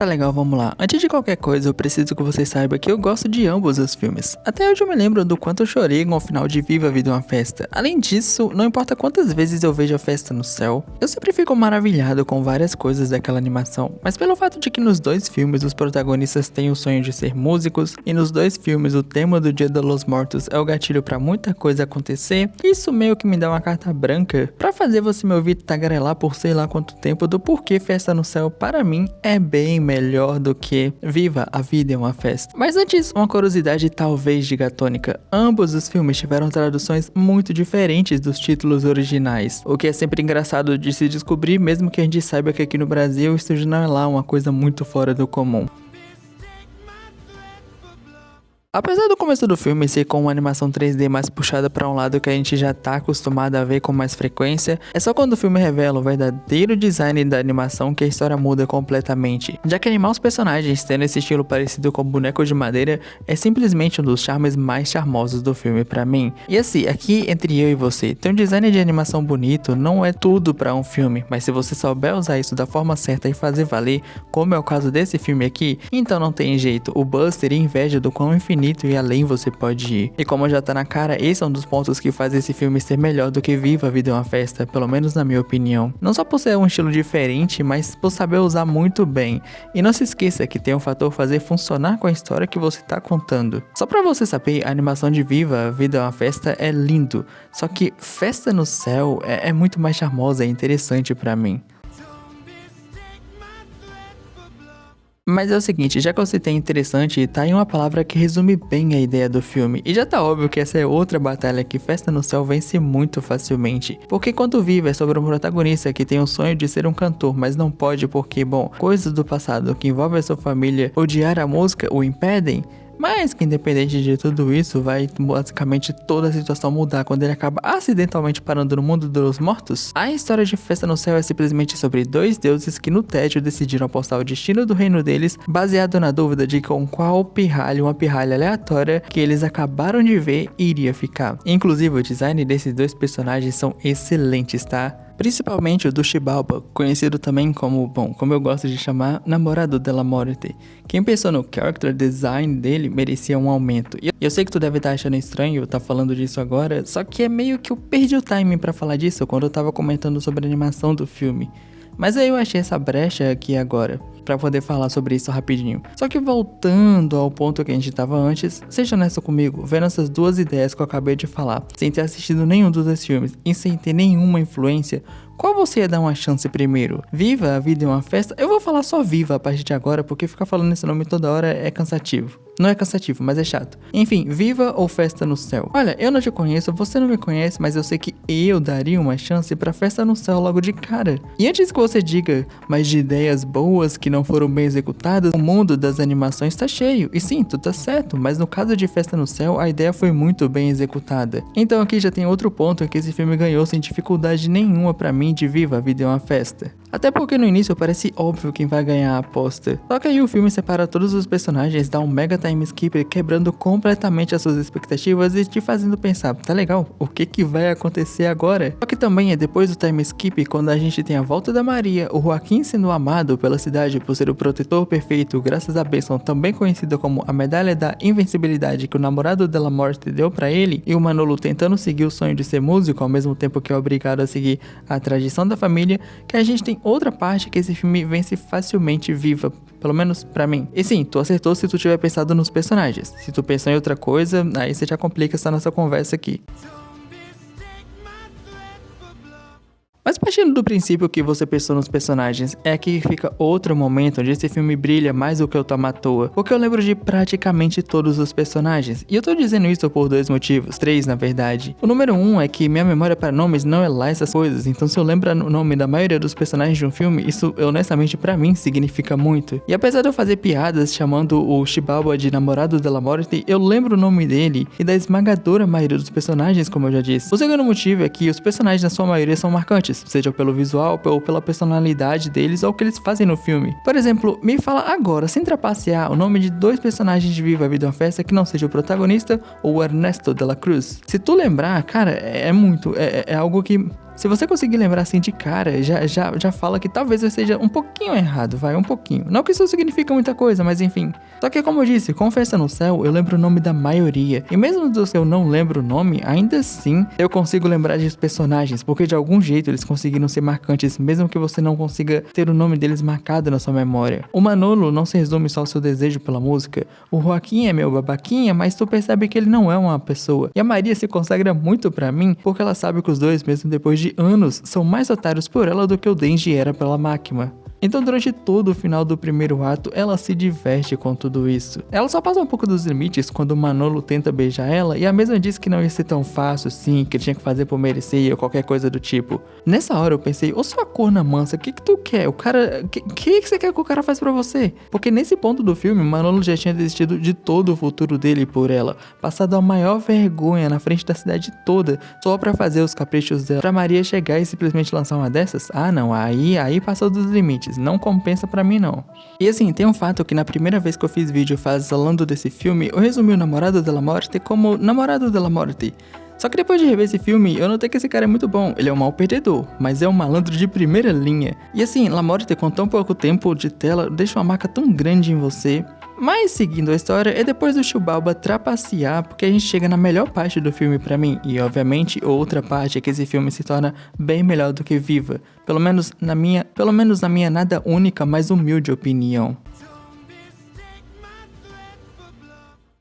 Tá legal, vamos lá. Antes de qualquer coisa, eu preciso que você saiba que eu gosto de ambos os filmes. Até hoje eu me lembro do quanto eu chorei com o final de Viva a Vida é uma Festa. Além disso, não importa quantas vezes eu vejo a festa no céu, eu sempre fico maravilhado com várias coisas daquela animação. Mas pelo fato de que nos dois filmes os protagonistas têm o sonho de ser músicos, e nos dois filmes o tema do Dia de los Mortos é o gatilho pra muita coisa acontecer, isso meio que me dá uma carta branca pra fazer você me ouvir tagarelar por sei lá quanto tempo do porquê Festa no Céu para mim é bem melhor do que Viva a Vida é uma Festa. Mas antes, uma curiosidade talvez gigatônica. Ambos os filmes tiveram traduções muito diferentes dos títulos originais, o que é sempre engraçado de se descobrir, mesmo que a gente saiba que aqui no Brasil isso já não é lá uma coisa muito fora do comum. Apesar do começo do filme ser com uma animação 3D mais puxada para um lado que a gente já tá acostumado a ver com mais frequência, é só quando o filme revela o verdadeiro design da animação que a história muda completamente, já que animar os personagens tendo esse estilo parecido com bonecos de madeira é simplesmente um dos charmes mais charmosos do filme pra mim. E assim, aqui entre eu e você, ter um design de animação bonito não é tudo pra um filme, mas se você souber usar isso da forma certa e fazer valer, como é o caso desse filme aqui, então não tem jeito, o Buzz teria inveja do quão infinito e além você pode ir. E como já tá na cara, esse é um dos pontos que faz esse filme ser melhor do que Viva a Vida é uma Festa, pelo menos na minha opinião. Não só por ser um estilo diferente, mas por saber usar muito bem. E não se esqueça que tem um fator fazer funcionar com a história que você tá contando. Só pra você saber, a animação de Viva a Vida é uma Festa é lindo, só que Festa no Céu é muito mais charmosa e interessante pra mim. Mas é o seguinte, já que eu citei interessante, tá aí uma palavra que resume bem a ideia do filme. E já tá óbvio que essa é outra batalha que Festa no Céu vence muito facilmente. Porque quando Viva é sobre um protagonista que tem o sonho de ser um cantor, mas não pode porque, bom, coisas do passado que envolvem a sua família odiar a música o impedem, mas que independente de tudo isso, vai basicamente toda a situação mudar quando ele acaba acidentalmente parando no mundo dos mortos. A história de Festa no Céu é simplesmente sobre dois deuses que no tédio decidiram apostar o destino do reino deles, baseado na dúvida de com qual pirralha, uma pirralha aleatória que eles acabaram de ver, iria ficar. Inclusive o design desses dois personagens são excelentes, tá? Principalmente o do Xibalba, conhecido também como, bom, como eu gosto de chamar, namorado della Morte. Quem pensou no character design dele merecia um aumento. E eu sei que tu deve estar achando estranho eu estar falando disso agora, só que é meio que eu perdi o timing pra falar disso quando eu tava comentando sobre a animação do filme. Mas aí eu achei essa brecha aqui agora, pra poder falar sobre isso rapidinho. Só que voltando ao ponto que a gente tava antes, seja honesto comigo, vendo essas duas ideias que eu acabei de falar, sem ter assistido nenhum dos dois filmes e sem ter nenhuma influência, qual você ia dar uma chance primeiro? Viva a Vida é uma Festa? Eu vou falar só Viva a partir de agora, porque ficar falando esse nome toda hora é cansativo. Não é cansativo, mas é chato. Enfim, Viva ou Festa no Céu? Olha, eu não te conheço, você não me conhece, mas eu sei que eu daria uma chance pra Festa no Céu logo de cara. E antes que você diga, mas de ideias boas que não foram bem executadas, o mundo das animações tá cheio. E sim, tu tá certo, mas no caso de Festa no Céu, a ideia foi muito bem executada. Então aqui já tem outro ponto em que esse filme ganhou sem dificuldade nenhuma pra mim de Viva a Vida é uma Festa. Até porque no início parece óbvio quem vai ganhar a aposta. Só que aí o filme separa todos os personagens, dá um mega time skip, quebrando completamente as suas expectativas e te fazendo pensar, tá legal, o que vai acontecer agora? Só que também é depois do time skip quando a gente tem a volta da Maria, o Joaquim sendo amado pela cidade por ser o protetor perfeito graças a Besson, também conhecida como a medalha da invencibilidade que o namorado della Morte deu pra ele, e o Manolo tentando seguir o sonho de ser músico ao mesmo tempo que é obrigado a seguir a tradição da família, que a gente tem outra parte que esse filme vence facilmente Viva, pelo menos pra mim. E sim, tu acertou se tu tiver pensado nos personagens. Se tu pensar em outra coisa, aí você já complica essa nossa conversa aqui. Mas partindo do princípio que você pensou nos personagens, é que fica outro momento onde esse filme brilha mais do que eu tomo à toa, porque eu lembro de praticamente todos os personagens, e eu tô dizendo isso por dois motivos, três na verdade. O número um é que minha memória para nomes não é lá essas coisas, então se eu lembro o nome da maioria dos personagens de um filme, isso honestamente pra mim significa muito. E apesar de eu fazer piadas chamando o Xibalba de namorado della Morte, eu lembro o nome dele e da esmagadora maioria dos personagens, como eu já disse. O segundo motivo é que os personagens na sua maioria são marcantes, seja pelo visual ou pela personalidade deles ou o que eles fazem no filme. Por exemplo, me fala agora, sem trapacear, o nome de dois personagens de Viva a Vida é uma Festa que não seja o protagonista ou o Ernesto de la Cruz. Se tu lembrar, cara, é algo que Se você conseguir lembrar assim de cara, já fala que talvez eu seja um pouquinho errado, vai, um pouquinho. Não que isso signifique muita coisa, mas enfim. Só que como eu disse, com Festa no Céu, eu lembro o nome da maioria. E mesmo dos que eu não lembro o nome, ainda assim, eu consigo lembrar dos personagens, porque de algum jeito eles conseguiram ser marcantes, mesmo que você não consiga ter o nome deles marcado na sua memória. O Manolo não se resume só ao seu desejo pela música. O Joaquim é meu babaquinha, mas tu percebe que ele não é uma pessoa. E a Maria se consagra muito pra mim, porque ela sabe que os dois, mesmo depois de anos, são mais otários por ela do que o Denji era pela máquina. Então durante todo o final do primeiro ato, ela se diverte com tudo isso. Ela só passa um pouco dos limites quando o Manolo tenta beijar ela e a mesma diz que não ia ser tão fácil assim, que ele tinha que fazer por merecer ou qualquer coisa do tipo. Nessa hora eu pensei, ô sua corna mansa, o que tu quer? O cara, que você quer que o cara faça pra você? Porque nesse ponto do filme, Manolo já tinha desistido de todo o futuro dele por ela, passado a maior vergonha na frente da cidade toda, só pra fazer os caprichos dela. Pra Maria chegar e simplesmente lançar uma dessas? Ah não, aí passou dos limites. Não compensa pra mim não. E assim, tem um fato que na primeira vez que eu fiz vídeo falando desse filme, eu resumi o Namorado della Morte como Namorado della Morte. Só que depois de rever esse filme, eu notei que esse cara é muito bom. Ele é um mau perdedor, mas é um malandro de primeira linha. E assim, La Morte com tão pouco tempo de tela deixa uma marca tão grande em você. Mas seguindo a história, é depois do Chubalba trapacear, porque a gente chega na melhor parte do filme pra mim. E obviamente, outra parte é que esse filme se torna bem melhor do que Viva. Pelo menos na minha nada única, mas humilde opinião.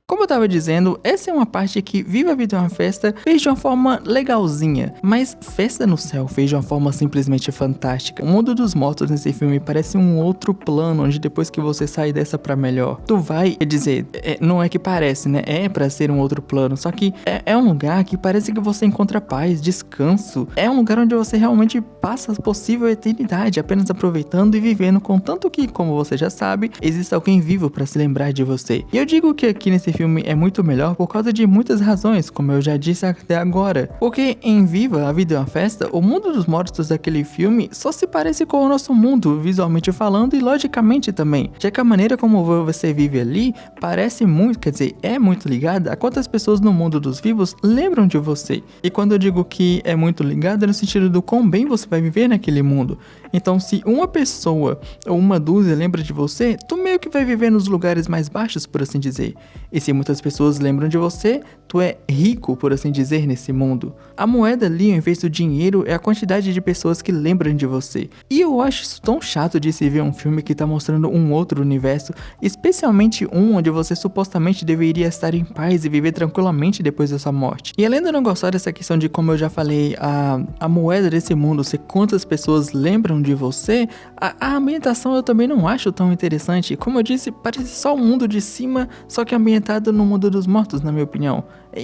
Como eu tava dizendo, essa é uma parte que Viva a Vida é uma Festa fez de uma forma legalzinha, mas Festa no Céu fez de uma forma simplesmente fantástica. O mundo dos mortos nesse filme parece um outro plano, onde depois que você sai dessa pra melhor, tu vai, quer dizer, não é que parece, né? É pra ser um outro plano, só que é um lugar que parece que você encontra paz, descanso. É um lugar onde você realmente passa a possível eternidade, apenas aproveitando e vivendo, contanto que, como você já sabe, existe alguém vivo pra se lembrar de você. E eu digo que aqui nesse filme é muito melhor por causa de muitas razões, como eu já disse até agora. Porque em Viva a Vida é uma Festa, o mundo dos mortos daquele filme só se parece com o nosso mundo, visualmente falando e logicamente também, já que a maneira como você vive ali parece muito, quer dizer, é muito ligada a quantas pessoas no mundo dos vivos lembram de você. E quando eu digo que é muito ligada, é no sentido do quão bem você vai viver naquele mundo. Então se uma pessoa ou uma dúzia lembra de você, tu meio que vai viver nos lugares mais baixos, por assim dizer. E se muitas pessoas lembram de você, tu é rico, por assim dizer, nesse mundo. A moeda ali, ao invés do dinheiro, é a quantidade de pessoas que lembram de você. E eu acho isso tão chato de se ver um filme que tá mostrando um outro universo, especialmente um onde você supostamente deveria estar em paz e viver tranquilamente depois da sua morte. E além de eu não gostar dessa questão de, como eu já falei, a moeda desse mundo ser quantas pessoas lembram de você, a ambientação eu também não acho tão interessante. Como eu disse, parece só o mundo de cima, só que ambientado no mundo dos mortos, na minha opinião.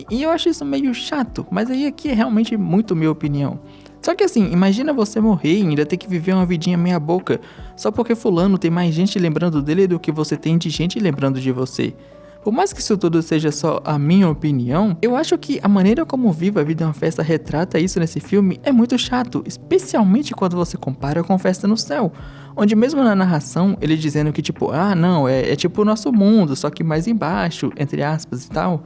E eu acho isso meio chato, mas aí aqui é realmente muito minha opinião. Só que assim, imagina você morrer e ainda ter que viver uma vidinha meia boca, só porque fulano tem mais gente lembrando dele do que você tem de gente lembrando de você. Por mais que isso tudo seja só a minha opinião, eu acho que a maneira como Viva a Vida é uma Festa retrata isso nesse filme é muito chato, especialmente quando você compara com Festa no Céu, onde mesmo na narração, ele dizendo que tipo, não, é tipo o nosso mundo, só que mais embaixo, entre aspas e tal,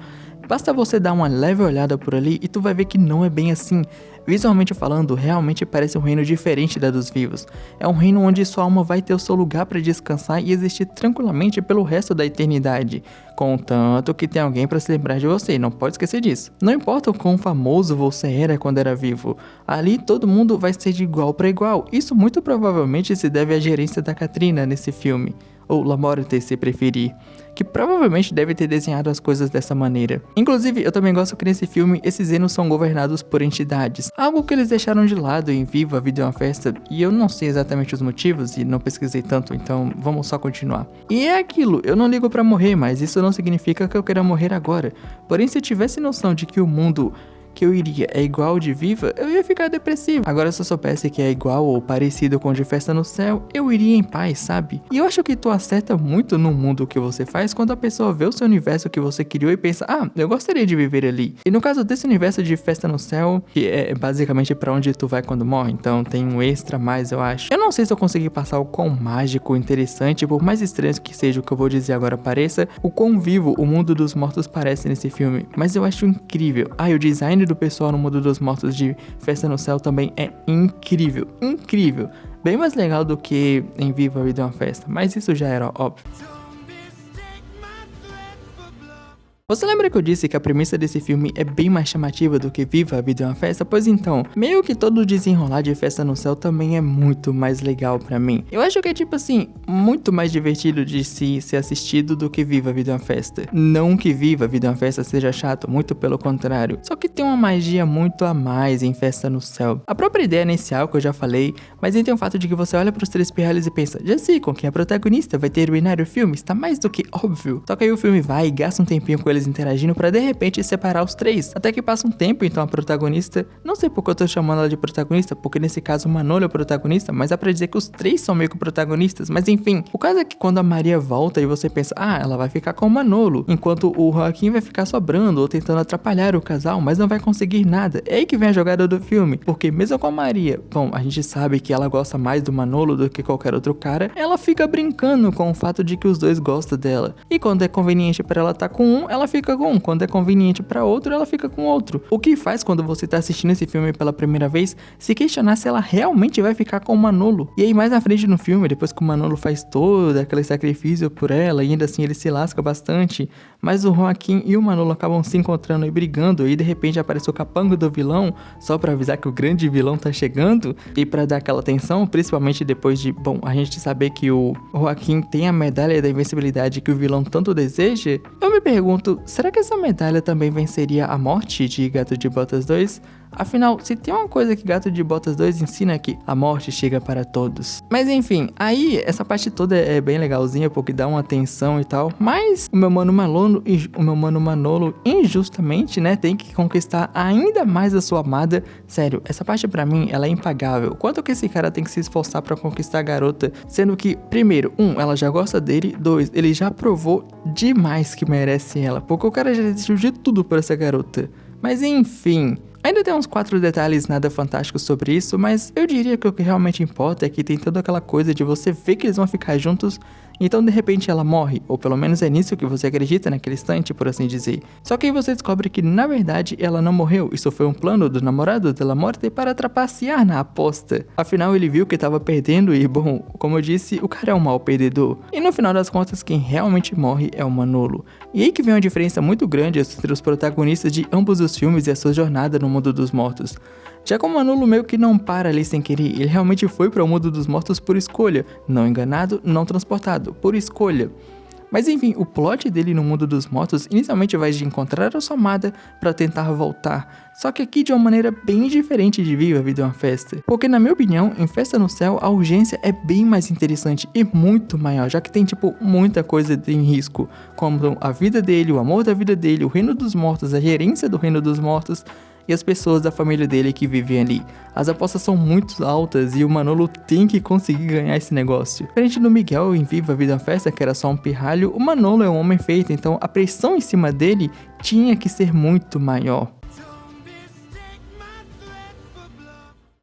basta você dar uma leve olhada por ali e tu vai ver que não é bem assim. Visualmente falando, realmente parece um reino diferente da dos vivos. É um reino onde sua alma vai ter o seu lugar para descansar e existir tranquilamente pelo resto da eternidade. Contanto que tem alguém para se lembrar de você, não pode esquecer disso. Não importa o quão famoso você era quando era vivo, ali todo mundo vai ser de igual para igual. Isso muito provavelmente se deve à gerência da Katrina nesse filme, ou La Morte se preferir, que provavelmente deve ter desenhado as coisas dessa maneira. Inclusive, eu também gosto que nesse filme esses reinos são governados por entidades, algo que eles deixaram de lado em Viva a Vida é uma Festa, e eu não sei exatamente os motivos e não pesquisei tanto, então vamos só continuar. E é aquilo, eu não ligo pra morrer, mas isso não significa que eu queira morrer agora. Porém, se eu tivesse noção de que o mundo que eu iria é igual ao de Viva, eu ia ficar depressivo. Agora, se eu soubesse que é igual ou parecido com o de Festa no Céu, eu iria em paz, sabe? E eu acho que tu acerta muito no mundo que você faz quando a pessoa vê o seu universo que você criou e pensa, eu gostaria de viver ali. E no caso desse universo de Festa no Céu, que é basicamente pra onde tu vai quando morre, então tem um extra mais, eu acho. Eu não sei se eu consegui passar o quão mágico, interessante, por mais estranho que seja o que eu vou dizer agora pareça, o quão vivo o mundo dos mortos parece nesse filme, mas eu acho incrível. O design do pessoal no mundo dos mortos de Festa no Céu também é incrível, incrível. Bem mais legal do que em Viva a Vida é uma Festa, mas isso já era óbvio. Você lembra que eu disse que a premissa desse filme é bem mais chamativa do que Viva a Vida é uma Festa? Pois então, meio que todo o desenrolar de Festa no Céu também é muito mais legal pra mim. Eu acho que é tipo assim, muito mais divertido de se ser assistido do que Viva a Vida é uma Festa. Não que Viva a Vida é uma Festa seja chato, muito pelo contrário. Só que tem uma magia muito a mais em Festa no Céu. A própria ideia inicial que eu já falei, mas aí tem o fato de que você olha pros três pirralhos e pensa, já sei com quem é a protagonista vai terminar o filme, está mais do que óbvio. Só que aí o filme vai e gasta um tempinho com eles interagindo pra de repente separar os três. Até que passa um tempo, então a protagonista, não sei por que eu tô chamando ela de protagonista, porque nesse caso o Manolo é o protagonista, mas dá pra dizer que os três são meio que protagonistas, mas enfim. O caso é que quando a Maria volta e você pensa, ela vai ficar com o Manolo, enquanto o Joaquim vai ficar sobrando ou tentando atrapalhar o casal, mas não vai conseguir nada. É aí que vem a jogada do filme, porque mesmo com a Maria, bom, a gente sabe que ela gosta mais do Manolo do que qualquer outro cara, ela fica brincando com o fato de que os dois gostam dela. E quando é conveniente pra ela tá com um, ela fica com um. Quando é conveniente pra outro, ela fica com outro. O que faz quando você tá assistindo esse filme pela primeira vez, se questionar se ela realmente vai ficar com o Manolo. E aí mais na frente no filme, depois que o Manolo faz todo aquele sacrifício por ela, e ainda assim ele se lasca bastante, mas o Joaquim e o Manolo acabam se encontrando e brigando, e de repente aparece o capango do vilão, só pra avisar que o grande vilão tá chegando, e pra dar aquela tensão, principalmente depois de, bom, a gente saber que o Joaquim tem a medalha da invencibilidade que o vilão tanto deseja. Eu me pergunto, será que essa medalha também venceria a morte de Gato de Botas 2? Afinal, se tem uma coisa que Gato de Botas 2 ensina é que a morte chega para todos. Mas enfim, aí essa parte toda é bem legalzinha porque dá uma tensão e tal, mas o meu mano Manolo injustamente, né, tem que conquistar ainda mais a sua amada. Sério, essa parte pra mim, ela é impagável. Quanto que esse cara tem que se esforçar pra conquistar a garota, sendo que, primeiro, ela já gosta dele, 2, ele já provou demais que merece ela, porque o cara já desistiu de tudo por essa garota. Mas enfim, ainda tem uns 4 detalhes nada fantásticos sobre isso, mas eu diria que o que realmente importa é que tem toda aquela coisa de você ver que eles vão ficar juntos, então de repente ela morre, ou pelo menos é nisso que você acredita naquele instante, por assim dizer. Só que aí você descobre que na verdade ela não morreu, isso foi um plano do namorado dela morte para trapacear na aposta. Afinal ele viu que estava perdendo e, bom, como eu disse, o cara é um mau perdedor. E no final das contas quem realmente morre é o Manolo. E aí que vem uma diferença muito grande entre os protagonistas de ambos os filmes e a sua jornada no mundo dos mortos. Já que o Manolo meio que não para ali sem querer, ele realmente foi para o mundo dos mortos por escolha, não enganado, não transportado, por escolha. Mas enfim, o plot dele no mundo dos mortos inicialmente vai de encontrar a sua amada para tentar voltar, só que aqui de uma maneira bem diferente de Viva a Vida é uma Festa. Porque na minha opinião, em Festa no Céu, a urgência é bem mais interessante e muito maior, já que tem tipo muita coisa em risco, como a vida dele, o amor da vida dele, o reino dos mortos, a gerência do reino dos mortos, e as pessoas da família dele que vivem ali. As apostas são muito altas e o Manolo tem que conseguir ganhar esse negócio. Diferente do Miguel em Viva a Vida é uma Festa, que era só um pirralho, o Manolo é um homem feito, então a pressão em cima dele tinha que ser muito maior.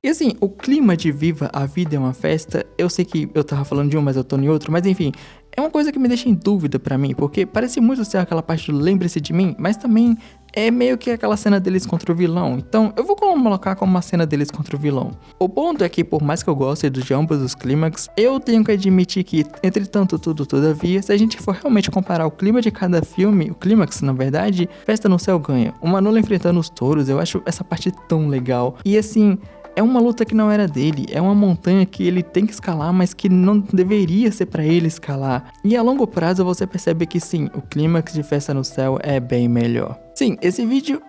E assim, o clima de Viva a Vida é uma Festa, eu sei que eu tava falando de um, mas eu tô em outro, mas enfim, é uma coisa que me deixa em dúvida pra mim, porque parece muito ser aquela parte do lembre-se de mim, mas também é meio que aquela cena deles contra o vilão, então eu vou colocar como uma cena deles contra o vilão. O ponto é que, por mais que eu goste de ambos os clímax, eu tenho que admitir que, entretanto tudo todavia, se a gente for realmente comparar o clima de cada filme, o clímax na verdade, Festa no Céu ganha. O Manolo enfrentando os touros, eu acho essa parte tão legal, e assim, é uma luta que não era dele, é uma montanha que ele tem que escalar, mas que não deveria ser pra ele escalar. E a longo prazo você percebe que sim, o clímax de Festa no Céu é bem melhor. Sim, esse vídeo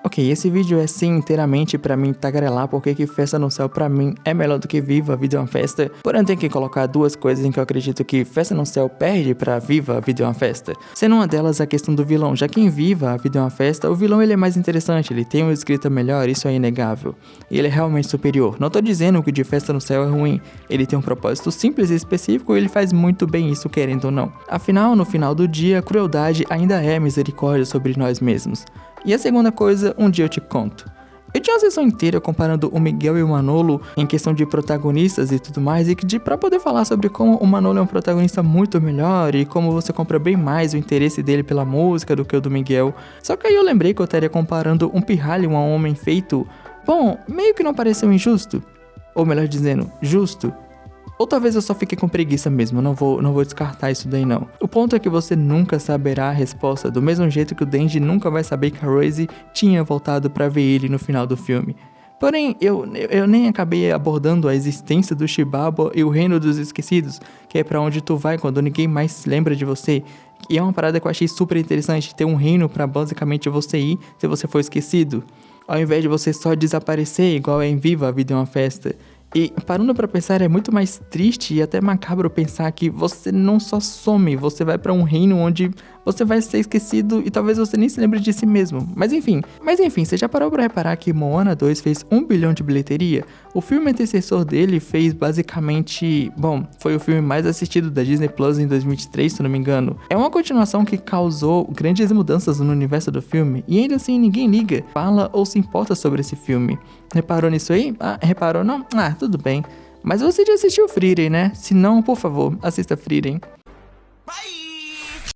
é sim inteiramente pra mim tagarelar porque que Festa no Céu pra mim é melhor do que Viva a Vida é uma Festa, porém eu tenho que colocar duas coisas em que eu acredito que Festa no Céu perde pra Viva a Vida é uma Festa, sendo uma delas a questão do vilão, já que em Viva a Vida é uma Festa, o vilão ele é mais interessante, ele tem uma escrita melhor, isso é inegável, e ele é realmente superior. Não tô dizendo que o de Festa no Céu é ruim, ele tem um propósito simples e específico e ele faz muito bem isso querendo ou não. Afinal, no final do dia, a crueldade ainda é misericórdia sobre nós mesmos. E a segunda coisa, um dia eu te conto. Eu tinha uma sessão inteira comparando o Miguel e o Manolo em questão de protagonistas e tudo mais, pra poder falar sobre como o Manolo é um protagonista muito melhor e como você compra bem mais o interesse dele pela música do que o do Miguel. Só que aí eu lembrei que eu estaria comparando um pirralho a um homem feito, bom, meio que não pareceu injusto, ou melhor dizendo, justo. Ou talvez eu só fiquei com preguiça mesmo, não vou descartar isso daí não. O ponto é que você nunca saberá a resposta, do mesmo jeito que o Denji nunca vai saber que a Rose tinha voltado pra ver ele no final do filme. Porém, eu nem acabei abordando a existência do Shibaba e o Reino dos Esquecidos, que é pra onde tu vai quando ninguém mais se lembra de você. E é uma parada que eu achei super interessante, ter um reino pra basicamente você ir se você for esquecido, ao invés de você só desaparecer igual é em Viva, a Vida é uma Festa. E parando pra pensar, é muito mais triste e até macabro pensar que você não só some, você vai pra um reino onde você vai ser esquecido e talvez você nem se lembre de si mesmo. Mas enfim, você já parou pra reparar que Moana 2 fez 1 bilhão de bilheteria? O filme antecessor dele fez basicamente, bom, foi o filme mais assistido da Disney Plus em 2023, se não me engano. É uma continuação que causou grandes mudanças no universo do filme e ainda assim ninguém liga, fala ou se importa sobre esse filme. Reparou nisso aí? Ah, reparou não? Ah, tudo bem. Mas você já assistiu Frieren, né? Se não, por favor, assista Frieren. Bye!